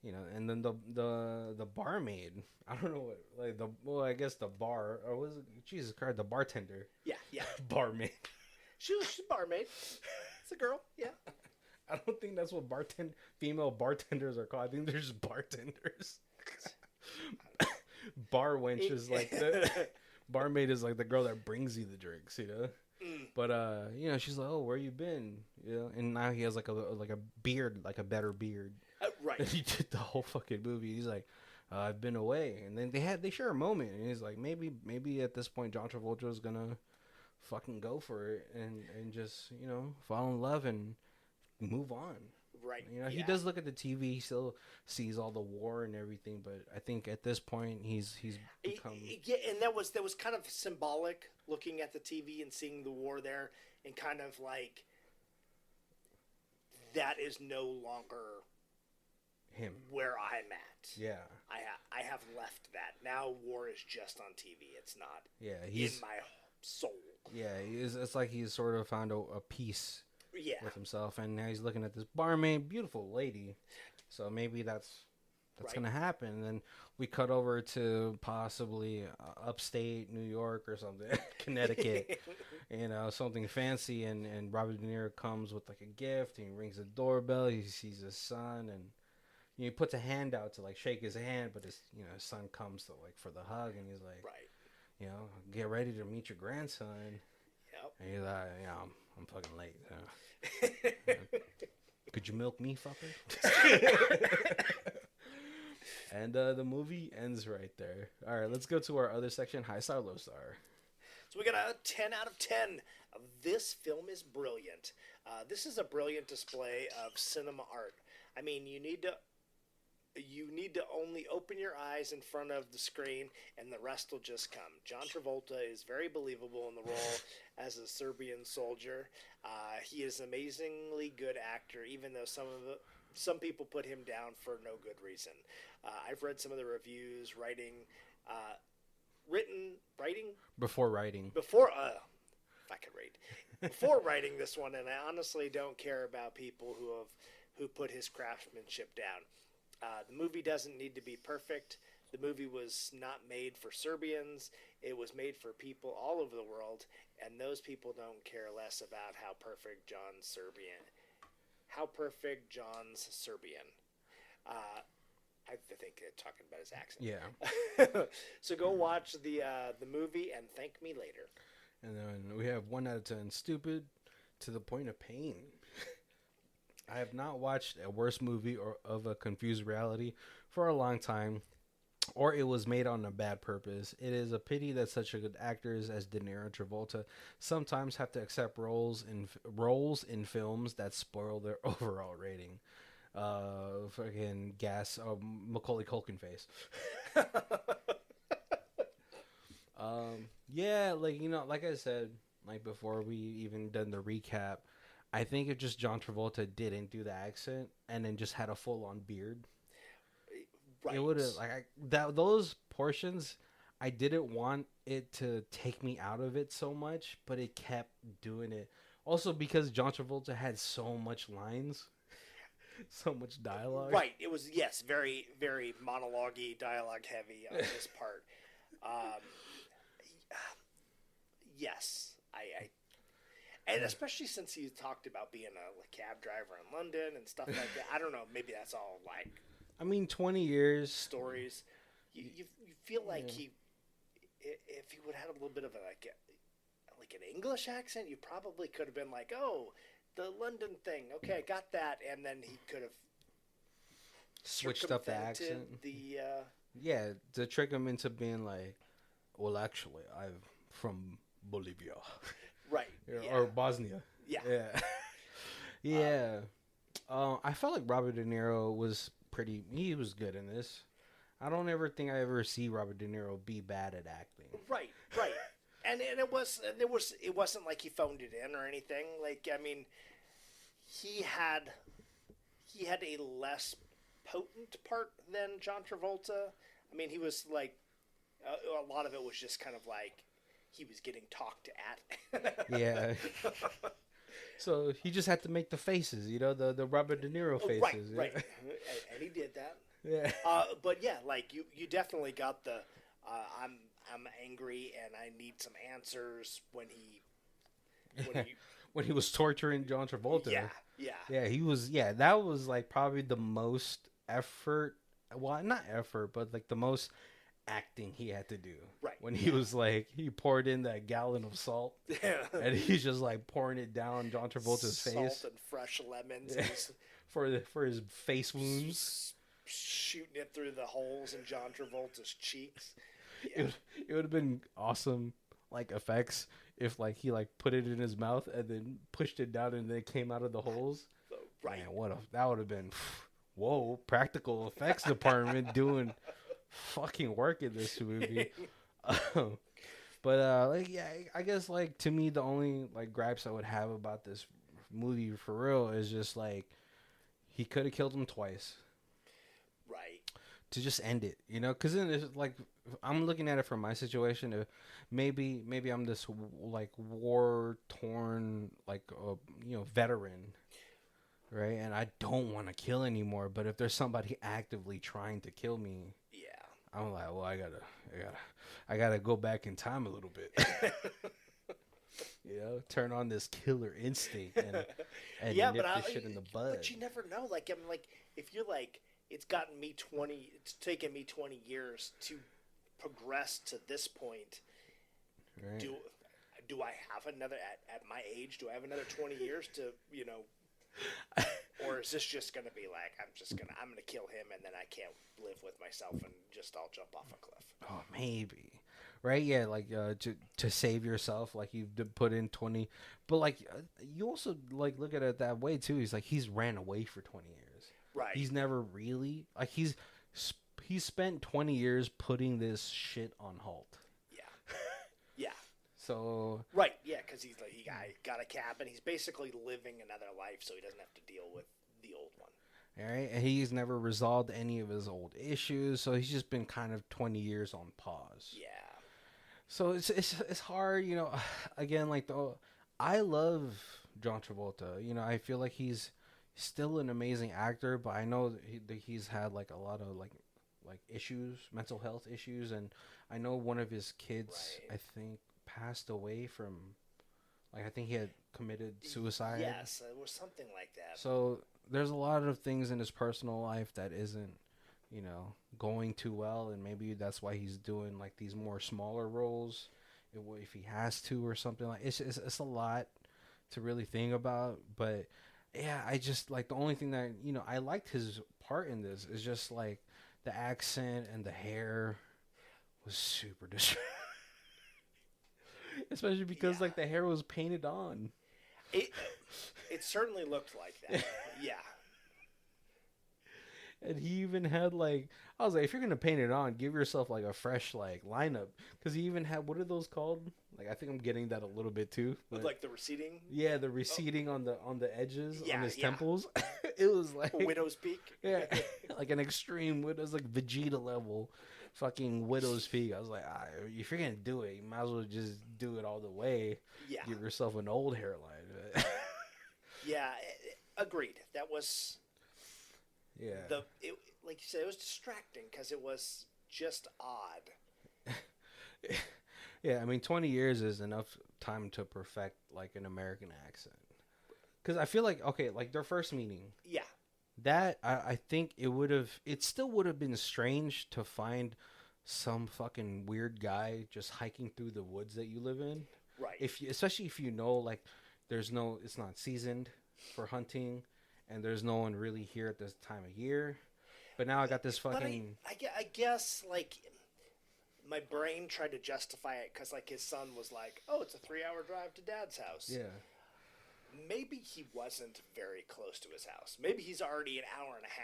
and then the barmaid, I don't know what, I guess the bar, or was it, Jesus Christ, the bartender. Yeah, yeah. Barmaid. She's a barmaid. It's a girl, yeah. I don't think that's what female bartenders are called. I think they're just bartenders. Bar wench is like barmaid is like the girl that brings you the drinks, But she's like, oh, where you been? And now he has like a beard, like a better beard. Right. And he did the whole fucking movie. He's like, I've been away, and then they share a moment, and he's like, maybe at this point John Travolta is gonna fucking go for it and just fall in love and move on. Right. He does look at the TV. He still sees all the war and everything, but I think at this point he's become. Yeah, and that was kind of symbolic, looking at the TV and seeing the war there, and kind of like that is no longer him where I'm at. Yeah. I have left that. Now war is just on TV. It's not. Yeah, he's in my soul. Yeah, it's like he's sort of found a peace. Yeah. With himself, and now he's looking at this barmaid, beautiful lady. So maybe that's that's Right. gonna happen. And then we cut over to possibly upstate New York or something, Connecticut, something fancy. And Robert De Niro comes with like a gift. And he rings the doorbell. He sees his son, and he puts a hand out to like shake his hand, but his son comes to like for the hug, and he's like, Right. Get ready to meet your grandson. Yep. And he's like, I'm fucking late. Could you milk me, fucker? And the movie ends right there. All right, let's go to our other section, high star, low star. So we got a 10 out of 10. This film is brilliant. This is a brilliant display of cinema art. I mean, you need to only open your eyes in front of the screen, and the rest will just come. John Travolta is very believable in the role as a Serbian soldier. He is an amazingly good actor, even though some people put him down for no good reason. I've read some of the reviews, Before writing. If I could read. Before writing this one, and I honestly don't care about people who put his craftsmanship down. The movie doesn't need to be perfect. The movie was not made for Serbians. It was made for people all over the world, and those people don't care less about how perfect John's Serbian. I think they're talking about his accent. Yeah. So go watch the movie and thank me later. And then we have 1 out of 10, stupid to the point of pain. I have not watched a worse movie or of a confused reality for a long time, or it was made on a bad purpose. It is a pity that such good actors as De Niro and Travolta sometimes have to accept roles in films that spoil their overall rating. Fucking gas, Macaulay Culkin face. Yeah, like I said, like before we even done the recap, I think if just John Travolta didn't do the accent and then just had a full-on beard, right. It would have those portions. I didn't want it to take me out of it so much, but it kept doing it. Also because John Travolta had so much lines, so much dialogue. Right. It was very very monologue-y, dialogue heavy on this part. Yes, and especially since he talked about being a cab driver in London and stuff like that. I don't know. Maybe that's all like. I mean, 20 years stories. You feel like if he would have had a little bit of like an English accent, you probably could have been like, oh, the London thing. Okay, I got that, and then he could have switched up the accent. Yeah, to trick him into being like, well, actually, I'm from Bolivia. Right. Or Bosnia. Yeah. Yeah. Yeah. I felt like Robert De Niro was he was good in this. I don't ever think I ever see Robert De Niro be bad at acting. Right. And it wasn't like he phoned it in or anything. Like, I mean, he had a less potent part than John Travolta. I mean, he was like, a lot of it was just kind of like he was getting talked at. Yeah. So he just had to make the faces, the Robert De Niro faces. Right. And he did that. Yeah. But yeah, like you definitely got the I'm angry and I need some answers when he was torturing John Travolta. Yeah. He was. Yeah, that was like probably the most effort. Well, not effort, but like the most acting he had to do. Right. When he was like, he poured in that gallon of salt. Yeah. And he's just like pouring it down John Travolta's face. Salt and fresh lemons. Yeah. For his face wounds. Shooting it through the holes in John Travolta's cheeks. Yeah. It would have been awesome, like effects, if like he like put it in his mouth and then pushed it down and then it came out of the holes. Right. Man, that would have been, whoa, practical effects department doing fucking work in this movie. But I guess like to me the only like gripes I would have about this movie for real is just like he could have killed him twice. Right. To just end it, because then it's like I'm looking at it from my situation. Maybe I'm this like war torn like veteran right? And I don't want to kill anymore. But if there's somebody actively trying to kill me, Yeah. I'm like, well, I gotta go back in time a little bit. You know, turn on this killer instinct and Yeah, nip this shit in the bud. But you never know. Like, I'm like, if you're like, it's taken me 20 years to progress to this point. Right. Do I have another at my age? Do I have another 20 years to, you know, or is this just going to be like I'm going to kill him and then I can't live with myself and just I'll jump off a cliff? Oh, maybe. Right? Yeah, like to save yourself, like you've put in 20, but like you also like look at it that way too. He's like he's ran away for 20 years. Right. He's never really like he's spent 20 years putting this shit on halt. Yeah. Yeah. So right, yeah, because he got a cabin. He's basically living another life, so he doesn't have to deal with the old one. All right, and he's never resolved any of his old issues, so he's just been kind of 20 years on pause. Yeah. So it's hard, you know. Again, like I love John Travolta. You know, I feel like he's still an amazing actor, but I know that he's had like a lot of like issues, mental health issues, and I know one of his kids, I think, passed away from, like, I think he had committed suicide. Yes, it was something like that. So there's a lot of things in his personal life that isn't, you know, going too well, and maybe that's why he's doing like these more smaller roles if he has to or something. Like it's a lot to really think about. But yeah, I just like the only thing that, you know, I liked his part in this is just like the accent and the hair was super distracting. Especially because like the hair was painted on. It certainly looked like that. Yeah. And he even had like, I was like, if you're gonna paint it on, give yourself like a fresh like lineup, because he even had, what are those called? Like I think I'm getting that a little bit too. With like the receding. Yeah, the receding on the edges on his yeah. temples. It was like Widow's Peak. Yeah, like an extreme Widow's, like Vegeta level, fucking Widow's Peak. I was like, if you're gonna do it, you might as well just do it all the way. Yeah. Give yourself an old hairline. Yeah, agreed. That was. Yeah. Like you said, it was distracting because it was just odd. Yeah, I mean, 20 years is enough time to perfect like an American accent. Because I feel like, okay, like their first meeting. Yeah. That I think it still would have been strange to find some fucking weird guy just hiking through the woods that you live in. Right. Especially if you know, like, it's not seasoned for hunting. And there's no one really here at this time of year. But now I got this fucking... I guess, like, my brain tried to justify it because, like, his son was like, oh, it's a 3-hour drive to Dad's house. Yeah. Maybe he wasn't very close to his house. Maybe he's already an hour and a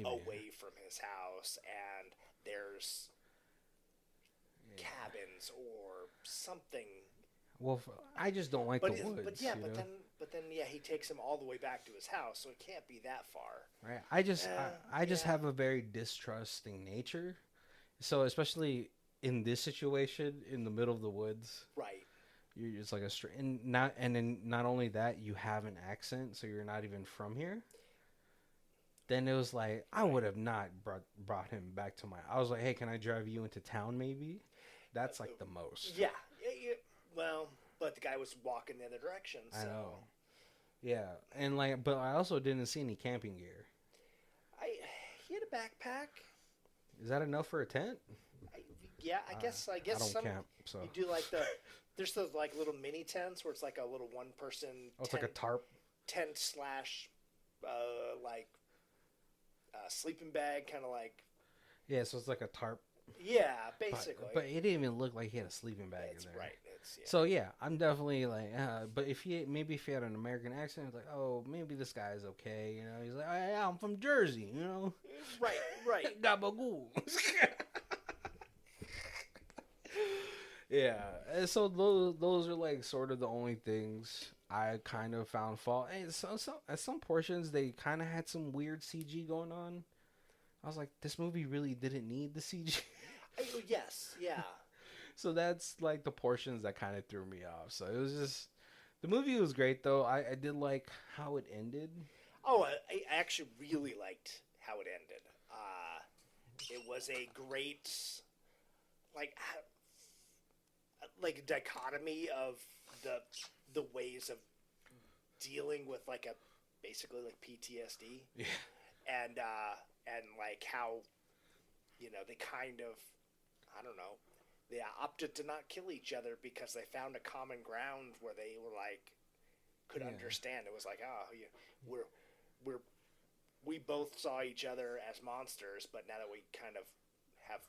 half away from his house, and there's cabins or something. Well, I just don't like the woods. But then, he takes him all the way back to his house, so it can't be that far. Right. I just have a very distrusting nature, so especially in this situation, in the middle of the woods. Right. You're just like and then not only that, you have an accent, so you're not even from here. Then it was like I would have not brought him back to I was like, hey, can I drive you into town? Maybe that's like the most. Yeah. Well, but the guy was walking the other direction. So. I know. Yeah, and like, but I also didn't see any camping gear. He had a backpack. Is that enough for a tent? I guess. I don't camp, so you do like there's those like little mini tents where it's like a little one person. Oh, it's like a tarp tent / sleeping bag, kind of like. Yeah, so it's like a tarp. Yeah, basically. But it didn't even look like he had a sleeping bag in there. Right. So yeah, I'm definitely like, but if he had an American accent, it's like, oh, maybe this guy's okay, you know. He's like, yeah, I'm from Jersey, you know. Right. Gabagoo. Yeah, and so those are like sort of the only things I kind of found fault. And so at some portions they kind of had some weird CG going on. I was like, this movie really didn't need the CG. Yes, yeah. So that's like the portions that kind of threw me off. So it was just The movie was great though. I did like how it ended. Oh, I actually really liked how it ended. It was a great, like, like dichotomy of the ways of dealing with like a basically like PTSD, Yeah. And like how they kind of, I don't know, they opted to not kill each other because they found a common ground where they were like could understand. It was like, oh, yeah, we both saw each other as monsters, but now that we kind of have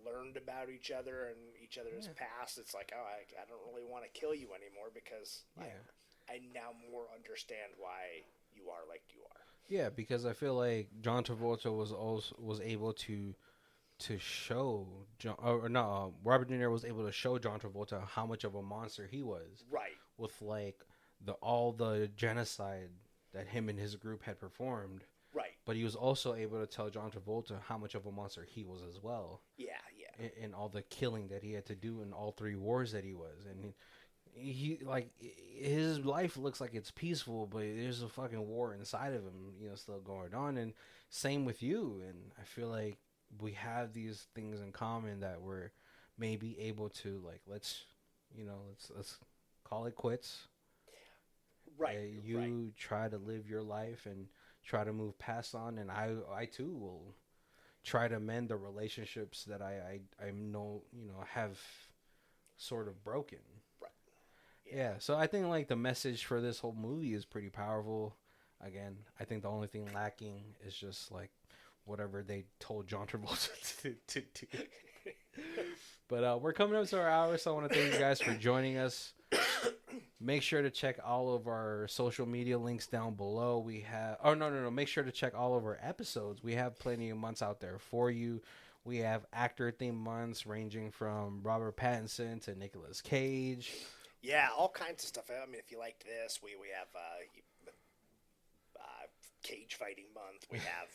learned about each other and each other's past, it's like, oh, I don't really want to kill you anymore because I now more understand why you are like you are. Yeah, because I feel like John Travolta was able to show John, or no, Robert De Niro was able to show John Travolta how much of a monster he was. Right. With like all the genocide that him and his group had performed. Right. But he was also able to tell John Travolta how much of a monster he was as well. Yeah, yeah. And all the killing that he had to do in all 3 wars that he was. And he like his life looks like it's peaceful, but there's a fucking war inside of him, still going on. And same with you. And I feel like we have these things in common that we're maybe able to like let's call it quits. Right. You try to live your life and try to move past on, and I too will try to mend the relationships that I have sort of broken. Right. Yeah. So I think like the message for this whole movie is pretty powerful. Again, I think the only thing lacking is just like whatever they told John Travolta to do. But we're coming up to our hour, so I want to thank you guys for joining us. Make sure to check all of our social media links down below. We have... Oh, no. Make sure to check all of our episodes. We have plenty of months out there for you. We have actor-themed months ranging from Robert Pattinson to Nicolas Cage. Yeah, all kinds of stuff. I mean, if you liked this, we have cage fighting month. We have,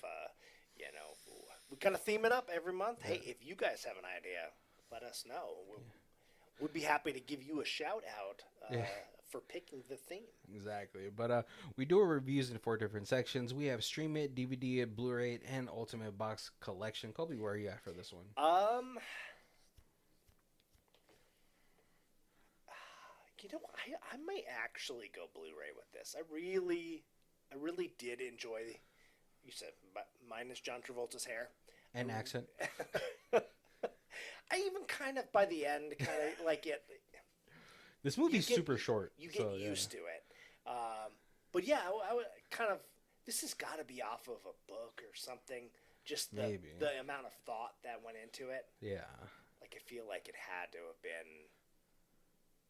we kind of theme it up every month. Hey, if you guys have an idea, let us know. We'd be happy to give you a shout-out for picking the theme. Exactly. But we do our reviews in 4 different sections. We have Stream It, DVD It, Blu-ray It, and Ultimate Box Collection. Kobe, where are you at for this one? I might actually go Blu-ray with this. I really did enjoy, you said, minus John Travolta's hair. And accent. I even kind of, by the end, kind of like it. This movie's super short. You get used to it. But yeah, I would kind of, this has got to be off of a book or something. Just the amount of thought that went into it. Yeah. Like, I feel like it had to have been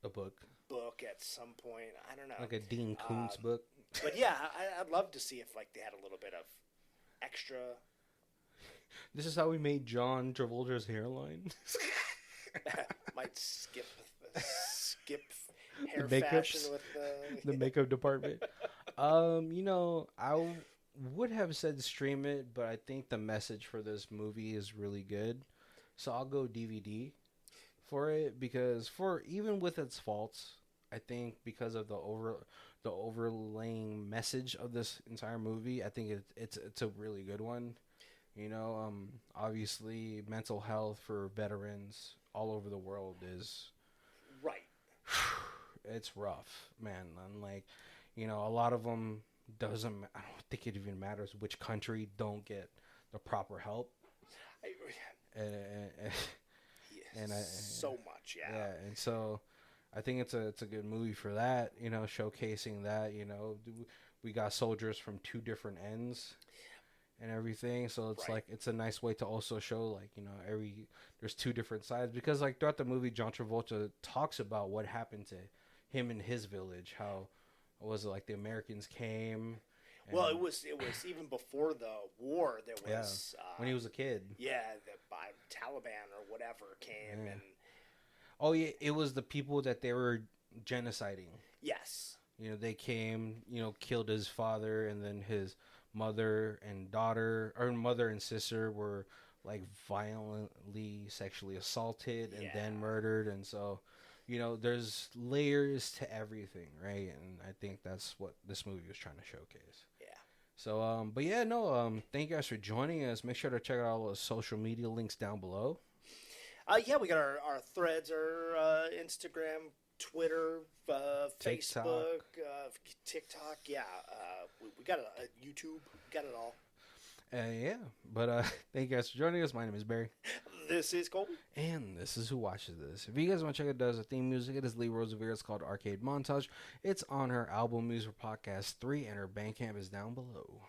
a book at some point. I don't know. Like a Dean Koontz book. But yeah, I'd love to see if like they had a little bit of extra. This is how we made John Travolta's hairline. Might skip hair fashion with the makeup department. I would have said Stream It, but I think the message for this movie is really good. So I'll go DVD for it, because even with its faults, I think because of the overlaying message of this entire movie, I think it's a really good one. Obviously mental health for veterans all over the world is right. It's rough, man. And like, a lot of them I don't think it even matters which country don't get the proper help. So much, yeah. Yeah, and so I think it's a good movie for that, showcasing that, we got soldiers from 2 different ends and everything, so it's like it's a nice way to also show like, there's 2 different sides, because like throughout the movie John Travolta talks about what happened to him in his village, how was it like the Americans came. Well, it was even before the war. There was when he was a kid. Yeah, the Taliban or whatever came and. Oh yeah, it was the people that they were genociding. Yes. They came, killed his father, and then his mother and daughter, or mother and sister, were like violently sexually assaulted and then murdered, and so You know, there's layers to everything, right? And I think that's what this movie was trying to showcase. Yeah. So, but yeah, no, thank you guys for joining us. Make sure to check out all the social media links down below. Yeah, we got our threads, our Instagram, Twitter, TikTok. Facebook, TikTok. Yeah, we got a YouTube. Got it all. Yeah, but thank you guys for joining us. My name is Barry. This is Colby. And this is Who Watches This. If you guys want to check out the theme music, it is Lee Rosevere. It's called Arcade Montage. It's on her album Music Podcast 3, and her Bandcamp is down below.